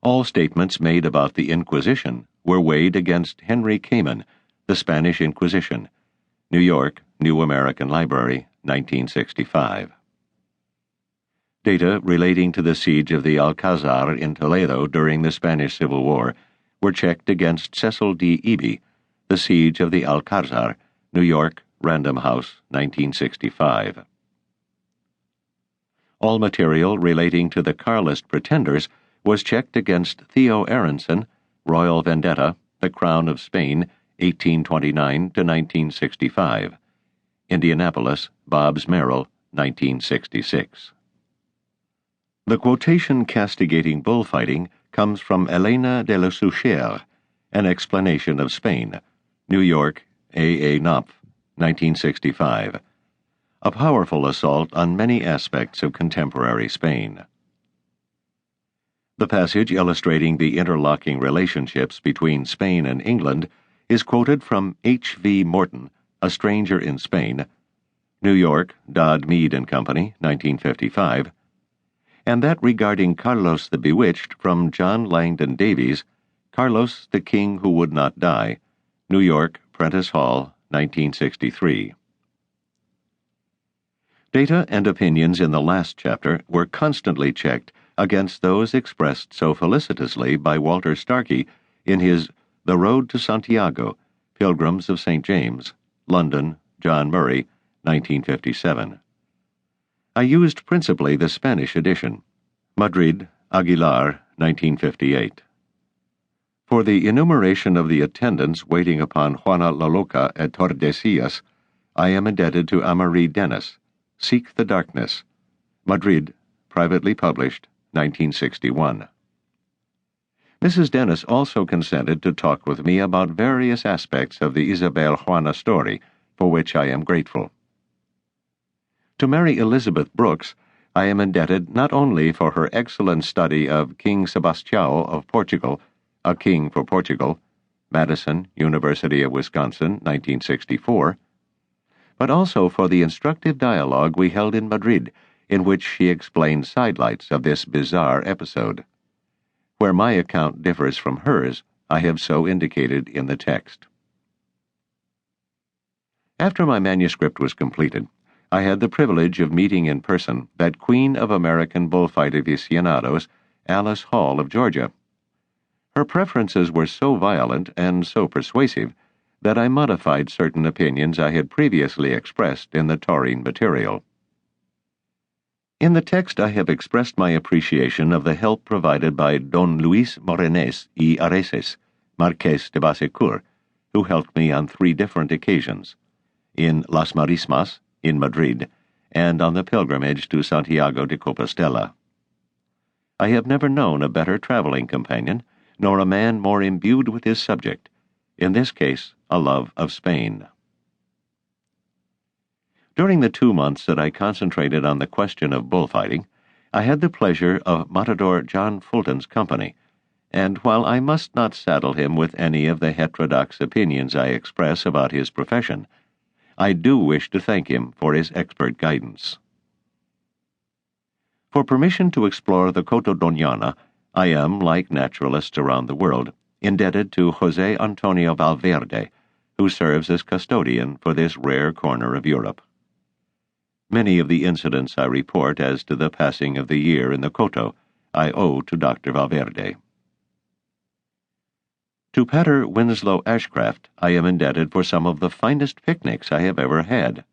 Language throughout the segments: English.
All statements made about the Inquisition were weighed against Henry Cayman, The Spanish Inquisition, New York, New American Library, 1965. Data relating to the siege of the Alcázar in Toledo during the Spanish Civil War were checked against Cecil D. Eby, The Siege of the Alcázar, New York, Random House, 1965. All material relating to the Carlist pretenders was checked against Theo Aronson, Royal Vendetta, The Crown of Spain, 1829 to 1965. Indianapolis, Bobbs Merrill, 1966. The quotation castigating bullfighting comes from Elena de la Souchère, An Explanation of Spain, New York, A. Knopf, 1965. A powerful assault on many aspects of contemporary Spain. The passage illustrating the interlocking relationships between Spain and England is quoted from H. V. Morton, A Stranger in Spain, New York, Dodd, Mead & Company, 1955, and that regarding Carlos the Bewitched from John Langdon Davies, Carlos the King Who Would Not Die, New York, Prentice Hall, 1963. Data and opinions in the last chapter were constantly checked against those expressed so felicitously by Walter Starkey in his The Road to Santiago, Pilgrims of St. James, London, John Murray, 1957. I used principally the Spanish edition. Madrid, Aguilar, 1958. For the enumeration of the attendants waiting upon Juana la Loca at Tordesillas, I am indebted to Amarie Dennis, Seek the Darkness, Madrid, privately published, 1961. Mrs. Dennis also consented to talk with me about various aspects of the Isabel Juana story, for which I am grateful. To Mary Elizabeth Brooks, I am indebted not only for her excellent study of King Sebastião of Portugal, A King for Portugal, Madison, University of Wisconsin, 1964, but also for the instructive dialogue we held in Madrid, in which she explained sidelights of this bizarre episode. Where my account differs from hers, I have so indicated in the text. After my manuscript was completed, I had the privilege of meeting in person that queen of American bullfight aficionados, Alice Hall of Georgia. Her preferences were so violent and so persuasive that I modified certain opinions I had previously expressed in the taurine material. In the text I have expressed my appreciation of the help provided by Don Luis Morenes y Areces, Marqués de Basecourt, who helped me on 3 different occasions, in Las Marismas, in Madrid, and on the pilgrimage to Santiago de Compostela. I have never known a better traveling companion, nor a man more imbued with his subject, in this case a love of Spain. During the 2 months that I concentrated on the question of bullfighting, I had the pleasure of Matador John Fulton's company, and while I must not saddle him with any of the heterodox opinions I express about his profession, I do wish to thank him for his expert guidance. For permission to explore the Coto Doñana, I am, like naturalists around the world, indebted to José Antonio Valverde, who serves as custodian for this rare corner of Europe. Many of the incidents I report as to the passing of the year in the Coto I owe to Dr. Valverde. To Pater Winslow Ashcraft I am indebted for some of the finest picnics I have ever had.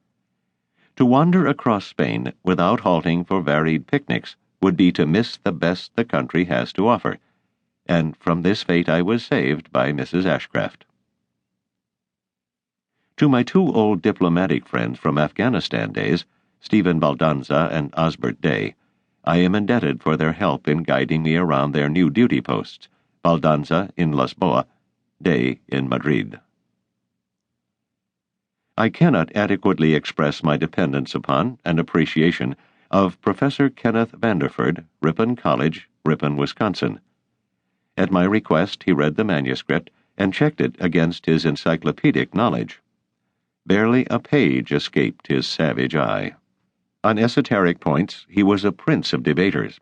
To wander across Spain without halting for varied picnics would be to miss the best the country has to offer, and from this fate I was saved by Mrs. Ashcraft. To my 2 old diplomatic friends from Afghanistan days, Stephen Baldanza and Osbert Day, I am indebted for their help in guiding me around their new duty posts, Baldanza in Lisboa, Day in Madrid. I cannot adequately express my dependence upon and appreciation of Professor Kenneth Vanderford, Ripon College, Ripon, Wisconsin. At my request, he read the manuscript and checked it against his encyclopedic knowledge. Barely a page escaped his savage eye. On esoteric points, he was a prince of debaters,